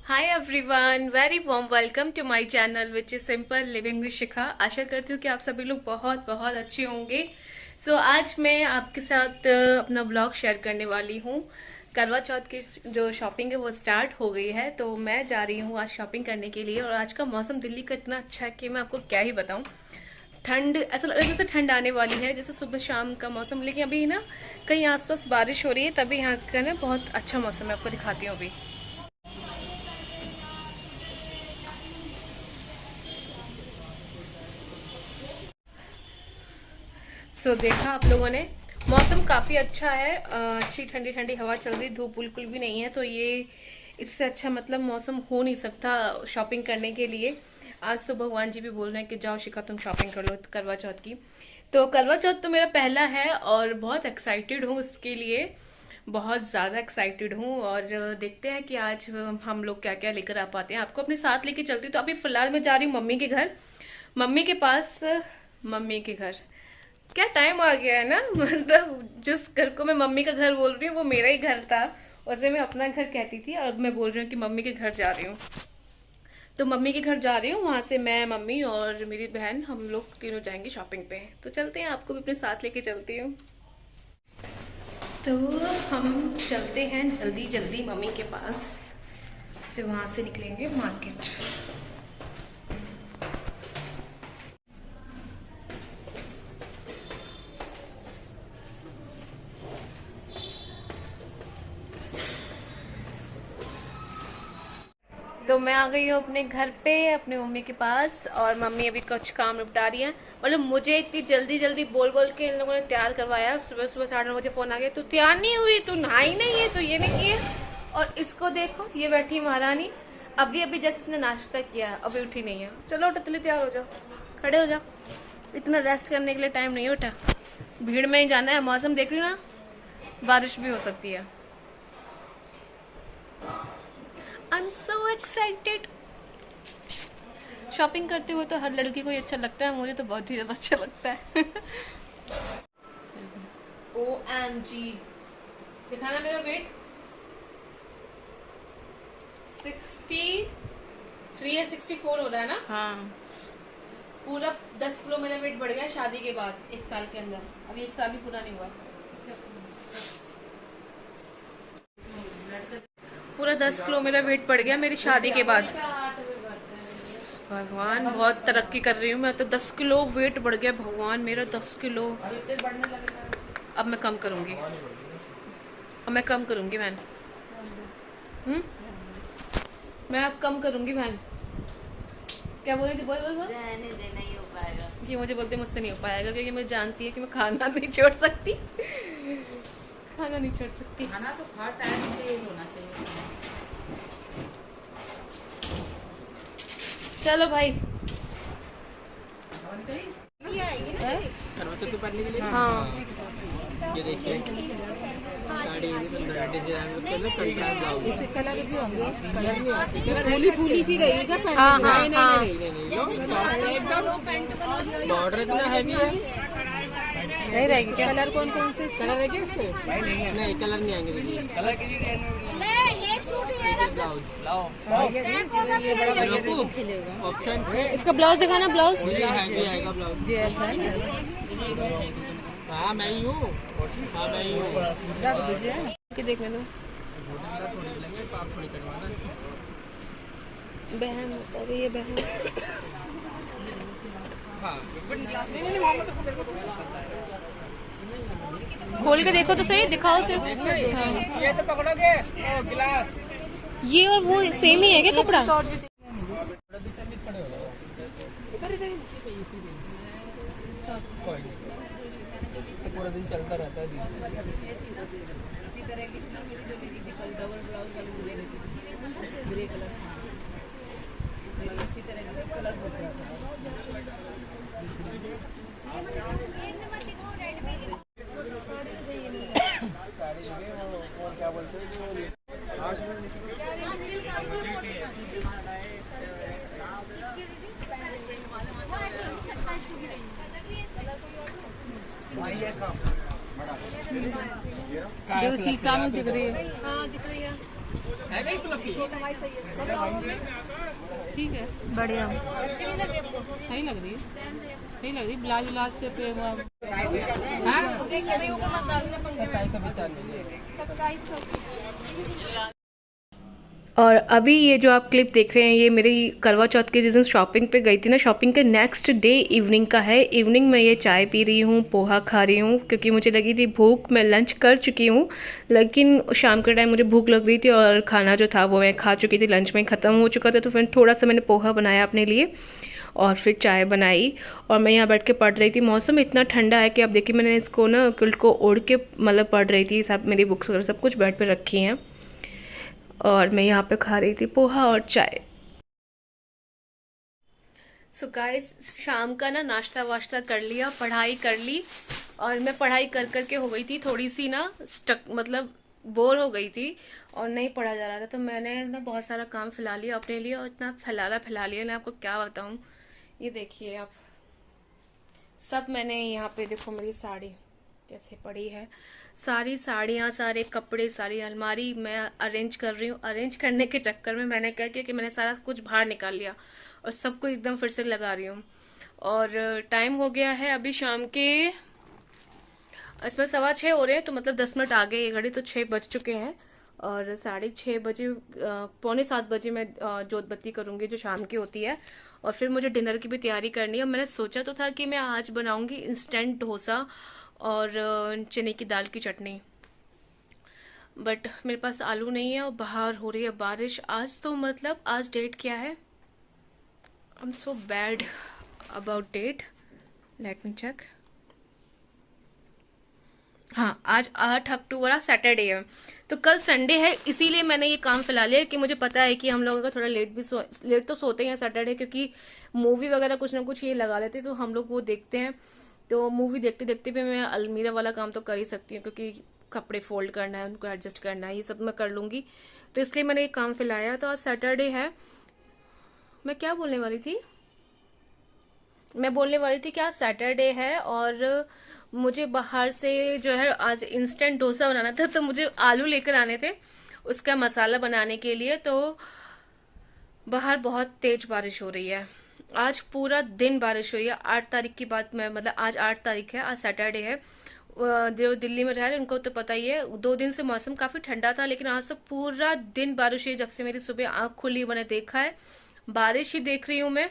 Hi everyone, very warm welcome to my channel which is simple living with Shikha. आशा करती हूँ कि आप सभी लोग बहुत बहुत अच्छे होंगे। आज मैं आपके साथ अपना ब्लॉग शेयर करने वाली हूँ। करवा चौथ की जो शॉपिंग है वो स्टार्ट हो गई है, तो मैं जा रही हूँ आज शॉपिंग करने के लिए। और आज का मौसम दिल्ली का इतना अच्छा है कि मैं आपको क्या ही बताऊँ। ठंड ऐसा लग रहा है जैसे ठंड आने वाली है, जैसे सुबह शाम का मौसम, लेकिन अभी ना कहीं आसपास बारिश हो रही है, तभी यहाँ का ना बहुत अच्छा मौसम है। आपको दिखाती हूँ अभी। देखा आप लोगों ने, मौसम काफ़ी अच्छा है। अच्छी ठंडी ठंडी हवा चल रही, धूप बिल्कुल भी नहीं है। तो ये इससे अच्छा मतलब मौसम हो नहीं सकता शॉपिंग करने के लिए। आज तो भगवान जी भी बोल रहे हैं कि जाओ शिखा तुम शॉपिंग कर लो करवा चौथ की। तो करवा चौथ तो मेरा पहला है और बहुत एक्साइटेड हूँ उसके लिए। बहुत ज़्यादा एक्साइटेड हूँ। और देखते हैं कि आज हम लोग क्या क्या लेकर आ पाते हैं। आपको अपने साथ लेके चलती हूँ। तो अभी फ़िलहाल मैं जा रही हूँ मम्मी के घर, मम्मी के पास। मम्मी के घर क्या टाइम आ गया है ना मतलब जिस घर को मैं मम्मी का घर बोल रही हूँ वो मेरा ही घर था। उसे मैं अपना घर कहती थी और अब मैं बोल रही हूँ कि मम्मी के घर जा रही हूँ। तो मम्मी के घर जा रही हूँ, वहां से मैं, मम्मी और मेरी बहन, हम लोग तीनों जाएंगे शॉपिंग पे। तो चलते हैं, आपको भी अपने साथ लेके चलती हूँ। तो हम चलते हैं जल्दी जल्दी मम्मी के पास, फिर वहां से निकलेंगे मार्केट। तो मैं आ गई हूँ अपने घर पे, अपने मम्मी के पास। और मम्मी अभी कुछ काम निपटा रही है। मतलब मुझे इतनी जल्दी जल्दी बोल बोल के इन लोगों ने तैयार करवाया। सुबह सुबह 9:30 फ़ोन आ गया, तू तैयार नहीं हुई, तू नहाई नहीं है, तो ये नहीं किए। और इसको देखो, ये बैठी महारानी, अभी अभी जैसे इसने नाश्ता किया है, अभी उठी नहीं है। चलो उठो, जल्दी तैयार हो जाओ, खड़े हो जाओ। इतना रेस्ट करने के लिए टाइम नहीं उठा, भीड़ में ही जाना है। मौसम देख रही हो ना, बारिश भी हो सकती है। I am so excited. Shopping करते हुए तो हर लड़की को ही अच्छा लगता है, मुझे तो बहुत ही ज़्यादा अच्छा लगता है। OMG, दिखाना मेरा वेट। 63 या 64 हो रहा है ना। हाँ, पूरा 10 किलो मेरा वेट बढ़ गया शादी के बाद, 1 साल के अंदर। अभी 1 साल भी पूरा नहीं हुआ। पूरा 10 किलो मेरा वेट बढ़ गया मेरी शादी के बाद। भगवान, बहुत तरक्की कर रही हूँ मैं तो। 10 किलो वेट बढ़ गया भगवान मेरा, 10 किलो। अब मैं कम करूँगी, अब मैं कम करूँगी बहन। मैं अब कम करूँगी बहन। क्या बोल रही थी? बोल बोल बोल। रहने दे, नहीं हो पाएगा। ये मुझे बोलते मुझसे नहीं हो पाएगा, क्योंकि मुझे जानती है कि मैं खाना नहीं छोड़ सकती। खाना नहीं छोड़ सकती। खाना तो हर टाइम से होना चाहिए। चलो भाई। हाँ, ये देखिए साड़ी इसके कलर भी होंगे, कलर नहीं आते, फूली फूली सी रहेगी क्या? हाँ, हाँ, हाँ। नहीं एकदम बॉर्डर इतना हैवी है। नहीं रहेगी क्या? कलर कौन कौन से? कलर है क्या इसमें? नहीं कलर नहीं आएंगे दीदी। ऑप्शन इसका ब्लाउज दिखाना, ब्लाउज। हैवी आएगा ब्लाउज। ये ऐसा है ना? हाँ मैं ही हूँ, हाँ मैं ही हूँ। रख दीजिए के देखने दो बहन, अरे ये बहन। खोल के देखो तो सही, दिखाओ सिर्फ। हाँ। ये तो पकड़ोगे गिलास। ये और वो सेम ही है क्या कपड़ा? पूरा दिन चलता रहता है। इसी तरह की जो मेरी डबल ब्लाउज ग्रे कलर, इसी तरह का कलर क्या बोलते हैं जो शीशा में दिख रही है। हाँ दिख रही है। है नहीं फ्लफी छोटा भाई सही है, बताओ हमें। ठीक है, बढ़िया। अच्छी नहीं लग रही आपको? सही लग रही है, सही लग रही है। ब्लाउज व्लाउज से पे हुआ देखिए भाई ऊपर मत डालना पंखे में। 27 और अभी ये जो आप क्लिप देख रहे हैं ये मेरी करवा चौथ के जिस दिन शॉपिंग पे गई थी ना, शॉपिंग के नेक्स्ट डे इवनिंग का है। इवनिंग में ये चाय पी रही हूँ, पोहा खा रही हूँ क्योंकि मुझे लगी थी भूख। मैं लंच कर चुकी हूँ लेकिन शाम के टाइम मुझे भूख लग रही थी और खाना जो था वो मैं खा चुकी थी, लंच में ख़त्म हो चुका था। तो फिर थोड़ा सा मैंने पोहा बनाया अपने लिए और फिर चाय बनाई और मैं यहाँ बैठ के पढ़ रही थी। मौसम इतना ठंडा है कि अब देखिए मैंने इसको ना किल्ट को ओढ़ के मतलब पढ़ रही थी। सब मेरी बुक्स वगैरह सब कुछ बेड पे रखी हैं और मैं यहाँ पे खा रही थी पोहा और चाय। सो गाइस शाम का ना नाश्ता वाश्ता कर लिया, पढ़ाई कर ली और मैं पढ़ाई कर करके हो गई थी थोड़ी सी ना स्टक, मतलब बोर हो गई थी और नहीं पढ़ा जा रहा था। तो मैंने ना बहुत सारा काम फैला लिया अपने लिए और इतना फैला लिया ना, आपको क्या बताऊँ। ये देखिए आप सब मैंने यहाँ पे देखो मेरी साड़ी कैसे पड़ी है, सारी साड़ियाँ, सारे कपड़े, सारी अलमारी मैं अरेंज कर रही हूँ। अरेंज करने के चक्कर में मैंने क्या किया कि मैंने सारा कुछ बाहर निकाल लिया और सब कुछ एकदम फिर से लगा रही हूँ। और टाइम हो गया है अभी शाम के, इसमें 6:15 हो रहे हैं तो मतलब 10 मिनट आगे, ये घड़ी तो 6 बज चुके हैं और 6:30 बजे 6:45 बजे मैं जोत बत्ती करूँगी जो शाम की होती है। और फिर मुझे डिनर की भी तैयारी करनी है। मैंने सोचा तो था कि मैं आज बनाऊँगी इंस्टेंट डोसा और चने की दाल की चटनी, बट मेरे पास आलू नहीं है और बाहर हो रही है बारिश। आज तो मतलब आज डेट क्या है, I am so bad about date, let me check. हाँ आज 8 अक्टूबर सैटरडे है, तो कल संडे है, इसीलिए मैंने ये काम फैला लिया कि मुझे पता है कि हम लोगों का थोड़ा लेट तो सोते हैं सैटरडे, क्योंकि मूवी वगैरह कुछ ना कुछ ये लगा लेते तो हम लोग वो देखते हैं। तो मूवी देखते देखते भी मैं अलमीरा वाला काम तो कर ही सकती हूँ, क्योंकि कपड़े फोल्ड करना है, उनको एडजस्ट करना है, ये सब मैं कर लूँगी। तो इसलिए मैंने ये काम फैलाया। तो आज सैटरडे है। मैं क्या बोलने वाली थी, मैं बोलने वाली थी कि आज सैटरडे है और मुझे बाहर से जो है आज इंस्टेंट डोसा बनाना था, तो मुझे आलू लेकर आने थे उसका मसाला बनाने के लिए। तो बाहर बहुत तेज बारिश हो रही है, आज पूरा दिन बारिश हुई है। 8 तारीख की बात मैं, मतलब आज 8 तारीख है, आज सैटरडे है। जो दिल्ली में रह रहे हैं उनको तो पता ही है, 2 दिन से मौसम काफ़ी ठंडा था लेकिन आज तो पूरा दिन बारिश हुई। जब से मेरी सुबह आँख खुली मैंने देखा है बारिश ही देख रही हूँ मैं,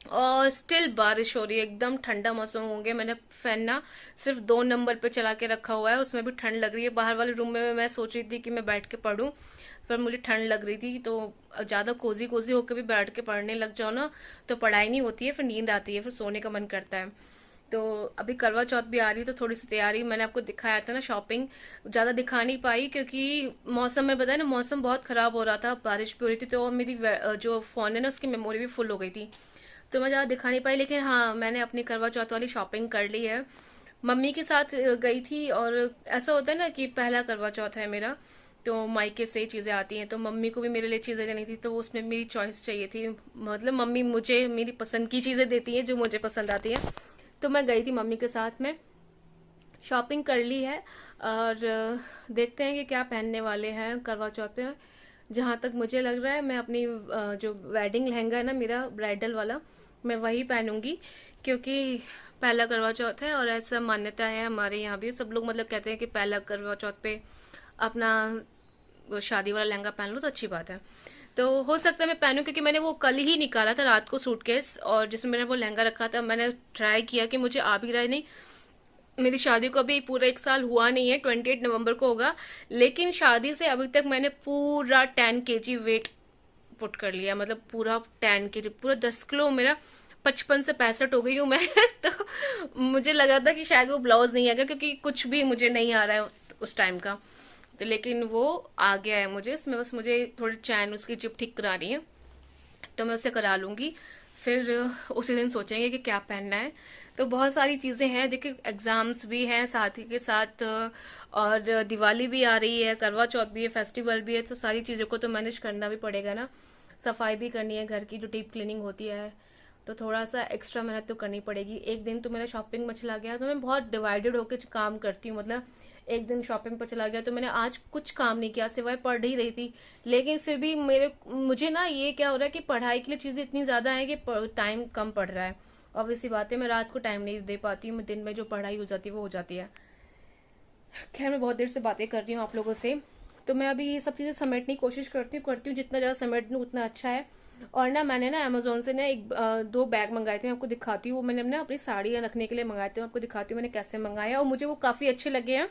और स्टिल बारिश हो रही है। एकदम ठंडा मौसम हो गया। मैंने फैन ना सिर्फ 2 नंबर पे चला के रखा हुआ है, उसमें भी ठंड लग रही है। बाहर वाले रूम में मैं सोच रही थी कि मैं बैठ के पढूं, पर मुझे ठंड लग रही थी। तो ज़्यादा कोजी कोजी होकर भी बैठ के पढ़ने लग जाओ ना तो पढ़ाई नहीं होती है, फिर नींद आती है, फिर सोने का मन करता है। तो अभी करवा चौथ भी आ रही है तो थोड़ी सी तैयारी, मैंने आपको दिखाया था ना शॉपिंग, ज़्यादा दिखा नहीं पाई क्योंकि मौसम में बताया ना मौसम बहुत ख़राब हो रहा था, बारिश भी हो रही थी, तो मेरी जो फ़ोन है ना उसकी मेमोरी भी फुल हो गई थी, तो मैं ज़्यादा दिखा नहीं पाई। लेकिन हाँ मैंने अपनी करवा चौथ वाली शॉपिंग कर ली है, मम्मी के साथ गई थी। और ऐसा होता है ना कि पहला करवा चौथ है मेरा, तो मायके से चीज़ें आती हैं, तो मम्मी को भी मेरे लिए चीज़ें लेनी थी, तो उसमें मेरी चॉइस चाहिए थी। मतलब मम्मी मुझे मेरी पसंद की चीज़ें देती हैं जो मुझे पसंद आती हैं। तो मैं गई थी मम्मी के साथ में, शॉपिंग कर ली है और देखते हैं कि क्या पहनने वाले हैं करवा चौथ पे। जहाँ तक मुझे लग रहा है मैं अपनी जो वेडिंग लहंगा है ना मेरा ब्राइडल वाला, मैं वही पहनूंगी, क्योंकि पहला करवा चौथ है और ऐसा मान्यता है हमारे यहाँ भी। सब लोग मतलब कहते हैं कि पहला करवा चौथ पे अपना वो शादी वाला लहंगा पहन लो तो अच्छी बात है। तो हो सकता है मैं पहनूं, क्योंकि मैंने वो कल ही निकाला था रात को सूटकेस, और जिसमें मैंने वो लहंगा रखा था मैंने ट्राई किया कि मुझे आ भी रहा है। नहीं, मेरी शादी को अभी पूरा 1 साल हुआ नहीं है, 28 नवंबर को होगा, लेकिन शादी से अभी तक मैंने पूरा 10 kg वेट पुट कर लिया, मतलब पूरा 10 kg, पूरा 10 किलो मेरा 55 से 65 हो गई हूँ मैं तो मुझे लगा था कि शायद वो ब्लाउज नहीं आएगा, क्योंकि कुछ भी मुझे नहीं आ रहा है उस टाइम का, तो लेकिन वो आ गया है मुझे। इसमें बस मुझे थोड़ी चैन उसकी चिप ठीक करानी है, तो मैं उसे करा लूँगी, फिर उसी दिन सोचेंगे कि क्या पहनना है। तो बहुत सारी चीज़ें हैं, देखिए एग्ज़ाम्स भी हैं साथ ही के साथ, और दिवाली भी आ रही है, करवा चौथ भी है, फेस्टिवल भी है, तो सारी चीज़ों को तो मैनेज करना भी पड़ेगा ना। सफाई भी करनी है, घर की जो डीप क्लीनिंग होती है, तो थोड़ा सा एक्स्ट्रा मेहनत तो करनी पड़ेगी। एक दिन तो मेरा शॉपिंग में चला गया, तो मैं बहुत डिवाइडेड होकर काम करती हूँ, मतलब एक दिन शॉपिंग पर चला गया। तो मैंने आज कुछ काम नहीं किया, सिवाय पढ़ ही रही थी। लेकिन फिर भी मुझे ना ये क्या हो रहा है कि पढ़ाई के लिए चीजें इतनी ज्यादा है कि टाइम कम पड़ रहा है। ऑब्वियसली बात है, मैं रात को टाइम नहीं दे पाती हूँ, दिन में जो पढ़ाई हो जाती है वो हो जाती है। खैर, मैं बहुत देर से बातें कर रही हूँ आप लोगों से, तो मैं अभी ये सब चीजें समेटने की कोशिश करती हूँ। जितना ज्यादा समेट लूँ उतना अच्छा है। और ना मैंने ना अमेजोन से ना दो बैग मंगाए थे, मैं आपको दिखाती हूँ। वो मैंने ना अपनी साड़ियाँ रखने के लिए मंगाए थे, मैं आपको दिखाती हूँ मैंने कैसे मंगाया। और मुझे वो काफी अच्छे लगे हैं।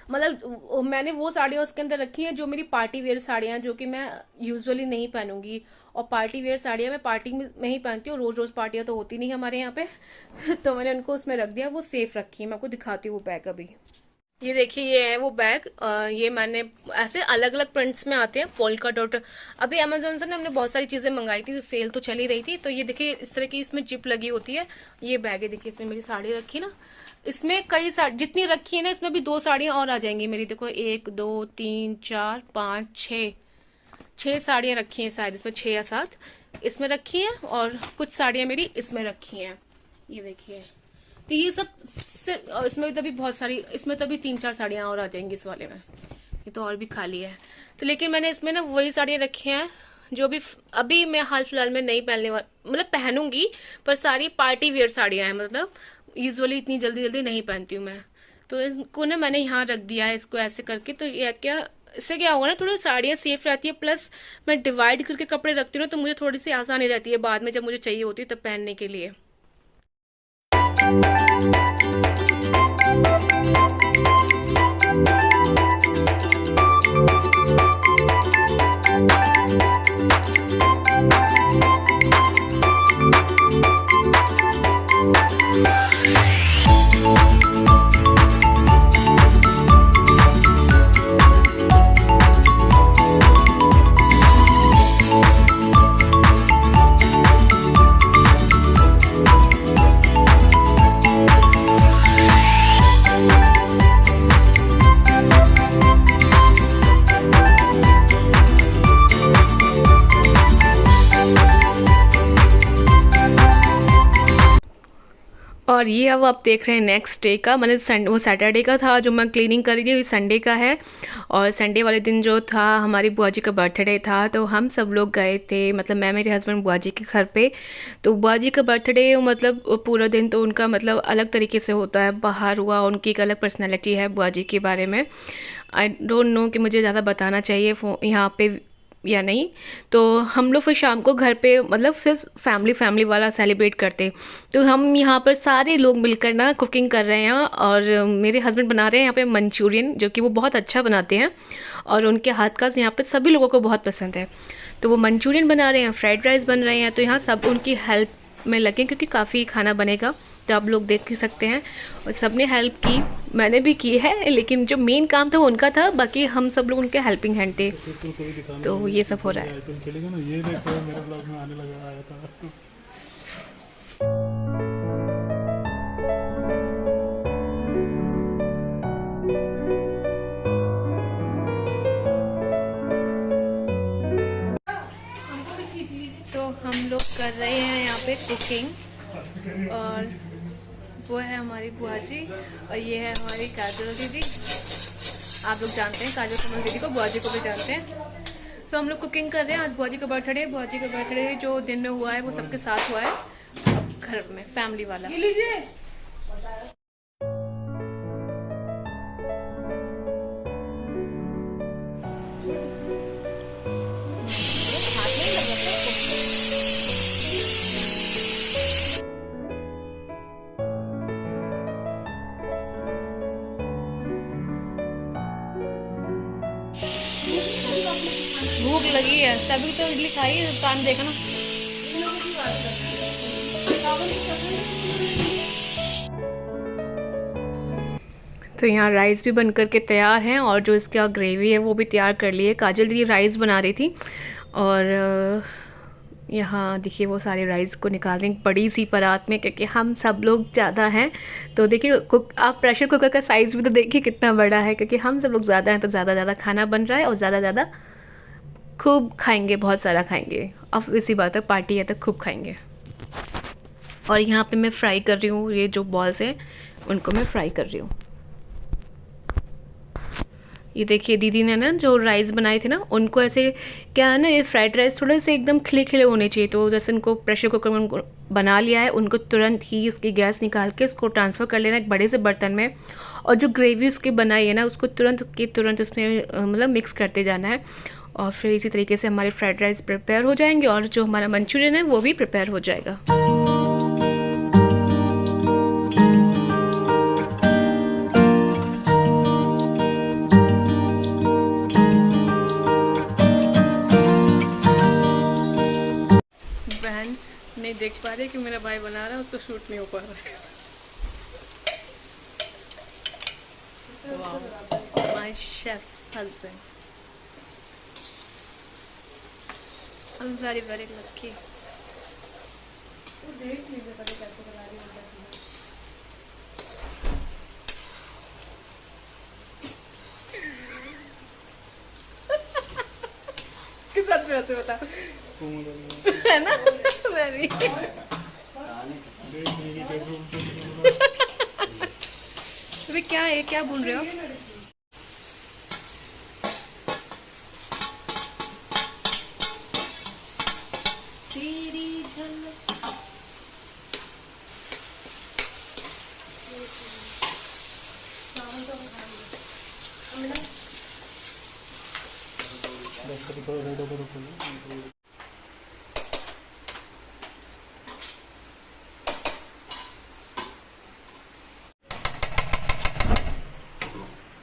मतलब मैंने वो साड़ियाँ उसके अंदर रखी हैं जो मेरी पार्टी वेयर साड़ियाँ, जो कि मैं यूजुअली नहीं पहनूंगी। और पार्टी वेयर साड़ियाँ मैं पार्टी में ही पहनती हूँ, रोज रोज पार्टियाँ तो होती नहीं हमारे यहाँ पे। तो मैंने उनको उसमें रख दिया, वो सेफ रखी है। मैं आपको दिखाती हूँ वो बैग अभी। ये देखिए, ये है वो बैग। ये मैंने ऐसे अलग अलग प्रिंट्स में आते हैं, पोल्का डॉट। अभी अमेजोन से ना हमने बहुत सारी चीजें मंगाई थी, सेल तो चली रही थी। तो ये देखिए, इस तरह की इसमें जिप लगी होती है। ये बैग है, देखिए इसमें मेरी साड़ी रखी ना, इसमें कई साड़ी जितनी रखी है ना, इसमें भी 2 साड़ियां और आ जाएंगी मेरी। देखो 1 2 3 4 5 6 साड़ियां रखी हैं, शायद इसमें 6 या 7 इसमें रखी हैं। और कुछ साड़ियां मेरी इसमें रखी हैं, ये देखिए। तो ये सब इसमें भी तभी बहुत सारी, इसमें तभी 3-4 साड़ियाँ और आ जाएंगी इस वाले में। ये तो और भी खाली है। तो लेकिन मैंने इसमें ना वही साड़ियाँ रखी हैं जो भी अभी मैं हाल फिलहाल में नहीं पहनने वाली, मतलब पहनूंगी, पर सारी पार्टी वेयर साड़ियाँ हैं। मतलब यूजुअली इतनी जल्दी जल्दी नहीं पहनती हूँ मैं। तो इसको ना मैंने यहाँ रख दिया है, इसको ऐसे करके। तो ये क्या, इससे क्या होगा ना, थोड़ी साड़ियाँ सेफ रहती है। प्लस मैं डिवाइड करके कपड़े रखती हूँ ना, तो मुझे थोड़ी सी आसानी रहती है बाद में, जब मुझे चाहिए होती है तब पहनने के लिए। और ये अब आप देख रहे हैं नेक्स्ट डे का, मैंने वो सैटरडे का था जो मैं क्लीनिंग कर रही थी, संडे का है। और संडे वाले दिन जो था, हमारी बुआ जी का बर्थडे था। तो हम सब लोग गए थे, मतलब मैं, मेरे हस्बैंड, बुआ जी के घर पे। तो बुआ जी का बर्थडे मतलब पूरा दिन तो उनका मतलब अलग तरीके से होता है, बाहर हुआ। उनकी एक अलग पर्सनैलिटी है बुआ जी के बारे में। आई डोंट नो कि मुझे ज़्यादा बताना चाहिए यहाँ पे या नहीं। तो हम लोग फिर शाम को घर पे मतलब फिर फैमिली वाला सेलिब्रेट करते। तो हम यहाँ पर सारे लोग मिलकर ना कुकिंग कर रहे हैं। और मेरे हस्बैंड बना रहे हैं यहाँ पे मंचूरियन, जो कि वो बहुत अच्छा बनाते हैं। और उनके हाथ का यहाँ पे सभी लोगों को बहुत पसंद है। तो वो मंचूरियन बना रहे हैं, फ्राइड राइस बन रहे हैं। तो यहाँ सब उनकी हेल्प में लगे, क्योंकि काफ़ी खाना बनेगा। तो आप लोग देख ही सकते हैं, और सबने हेल्प की, मैंने भी की है। लेकिन जो मेन काम था वो उनका था, बाकी हम सब लोग उनके हेल्पिंग हैंड थे। तो ये सब हो रहा है। ये देखो मेरे ब्लॉग में आने लगा आया था। तो हम लोग कर रहे हैं यहाँ पे कुकिंग। और वो है हमारी बुआ जी, और ये है हमारी काजल दीदी। आप लोग जानते हैं काजल कमल दीदी को, बुआ जी को भी जानते हैं। सो हम लोग कुकिंग कर रहे हैं। आज बुआ जी का बर्थडे, बुआ जी का बर्थडे जो दिन में हुआ है वो सबके साथ हुआ है, अब घर में फैमिली वाला। भूख लगी है तभी तो इडली खाई है, कान देखना। तो यहाँ राइस भी बन करके तैयार हैं, और जो इसका ग्रेवी है वो भी तैयार कर ली है। काजल दीदी राइस बना रही थी, और यहाँ देखिए वो सारे राइस को निकाल रही बड़ी सी परात में, क्योंकि हम सब लोग ज़्यादा हैं। तो देखिए आप प्रेशर कुकर का साइज़ भी तो देखिए कितना बड़ा है, क्योंकि हम सब लोग ज़्यादा हैं तो ज़्यादा खाना बन रहा है, और ज़्यादा खूब खाएंगे, बहुत सारा खाएंगे। अब इसी बात है, पार्टी है तो खूब खाएंगे। और यहाँ पे मैं फ्राई कर रही हूँ, ये जो बॉल्स हैं उनको मैं फ्राई कर रही हूँ। ये देखिए दीदी ने ना जो राइस बनाए थे ना, उनको ऐसे क्या है ना, ये फ्राइड राइस थोड़े से एकदम खिले खिले होने चाहिए, तो जैसे उनको प्रेशर कुकर में उनको बना लिया है, उनको तुरंत ही उसकी गैस निकाल के उसको ट्रांसफ़र कर लेना एक बड़े से बर्तन में, और जो ग्रेवी उसकी बनाई है ना उसको तुरंत की तुरंत उसमें मतलब मिक्स करते जाना है, और फिर इसी तरीके से हमारे फ्राइड राइस प्रिपेयर हो जाएंगे और जो हमारा मंचूरियन है वो भी प्रिपेयर हो जाएगा। बहन नहीं देख पा रही कि मेरा भाई बना रहा है, उसको शूट नहीं हो पा रहा है। My chef husband, I am very very lucky. किस बात पे वैसे बता है ना, वेरी अरे क्या है, क्या बोल रहे हो? तेरी झलक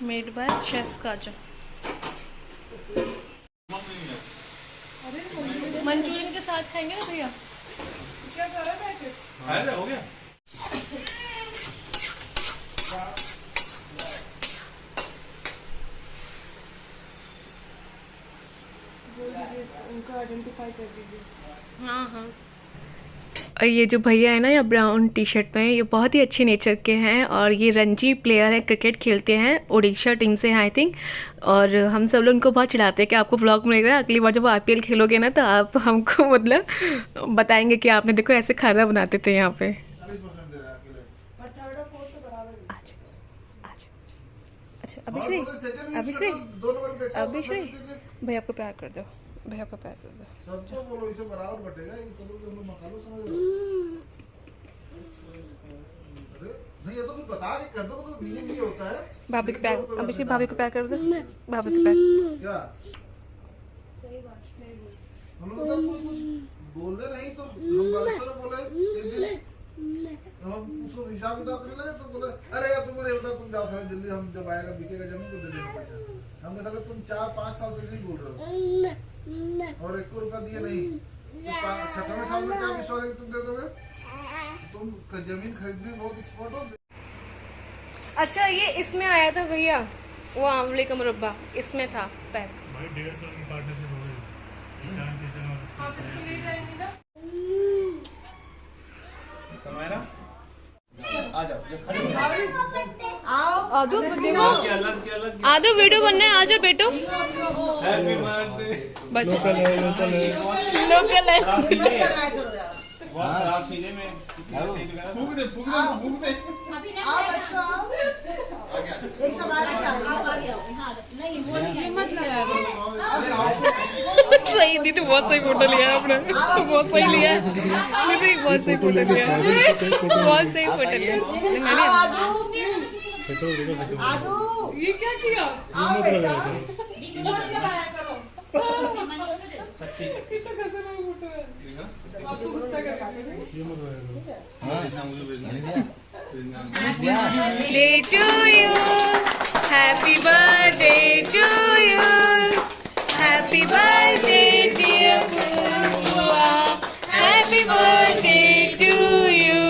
made by chef Kajal. Manchurian के साथ खाएंगे ना भैया? क्या सारा पैकेट हो गया? उनको आइडेंटिफाई कर दीजिए। हाँ हाँ। और ये जो भैया है ना, ये ब्राउन टी शर्ट में, ये बहुत ही अच्छे नेचर के हैं और ये रणजी प्लेयर है, क्रिकेट खेलते हैं, उड़ीसा टीम से हैं आई थिंक। और हम सब लोग उनको बहुत चिढ़ाते हैं कि आपको व्लॉग मिलेगा, अगली बार जब आईपीएल खेलोगे ना तो आप हमको मतलब बताएंगे कि आपने देखो ऐसे खाना बनाते थे यहाँ पे। अच्छा अभिश्री भैया आपको प्यार कर दो, भैया को प्यार कर दो। सबको बोलो इसे बराबर बटेगा, ये करो कि हम लोग मकालो समझ लो। अरे नहीं, ये तो कुछ बता के कर दो, तो नियम ये होता है। भाभी को प्यार, अभिश्री भाभी को प्यार कर दो, भाभी को प्यार। क्या सही बात नहीं बोल, हम लोग तो कुछ बोले नहीं तो हम बालेश्वर बोले एक दिन, हम उसको हिसाब किताब करने लगे तो बोले अरे यार तुम बोले बेटा तुम जाओ जल्दी, हम जब आएगा बिकेगा जमीन तो दे देना पैसा। हमने कहा तुम 4-5 साल से नहीं बोल रहे हो और 1 रुपया दिए नहीं, तो 6वें साल में क्या विश्वास है तुम दे दोगे? तुम जमीन खरीदने बहुत एक्सपर्ट हो। अच्छा ये इसमें आया था भैया, वो आंवले का मुरब्बा इसमें था पैक। भाई 1.5 साल की पार्टनरशिप हो गई ईशान किचन और आप इसको ले जाएंगे ना? समय ना आ जाओ, जब खड़े हो आदो आदो वीडियो बनना है, आ जाओ बेटो। Happy birthday. लोकल है आप सीधे में फूंक दे आओ बच्चों आओ, एक सवाल नहीं ये मत लगाया सही दीदी, बहुत सही फोटो लिया आपने, बहुत सही लिया दीदी, बहुत सही फोटो लिया, बहुत सही फोटो लिया मैंने। आदू ये क्या किया? आओ बेटा, कितना खतरनाक फोटो है। आप तो गुस्सा कर Day to you, happy birthday to you, happy birthday dear Purua, happy birthday to you,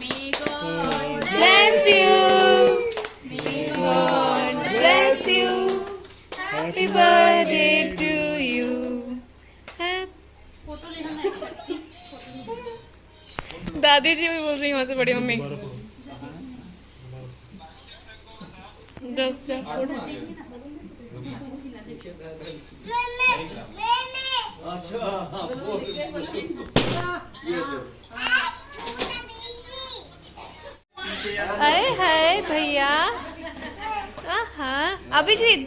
may God bless you, may God bless you, happy birthday to you. दादी जी भी बोल रही वहां से, बड़ी मम्मी हाय हाय भैया, आहा अभिषेक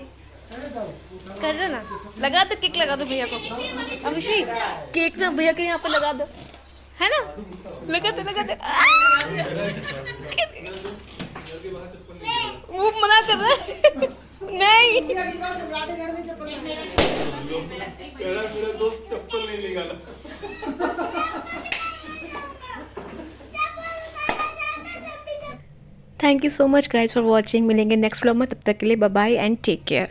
कर दो ना, लगा दो केक, लगा दो भैया को। अभिषेक केक ना भैया के यहाँ पे लगा दो, है ना, लगा दो लगा दो। वो मना कर रहा है। नहीं घर में चप्पल मेरा दोस्त चप्पल नहीं निकाला। Thank you so much guys for watching. मिलेंगे नेक्स्ट व्लॉग में, तब तक के लिए bye bye and take care.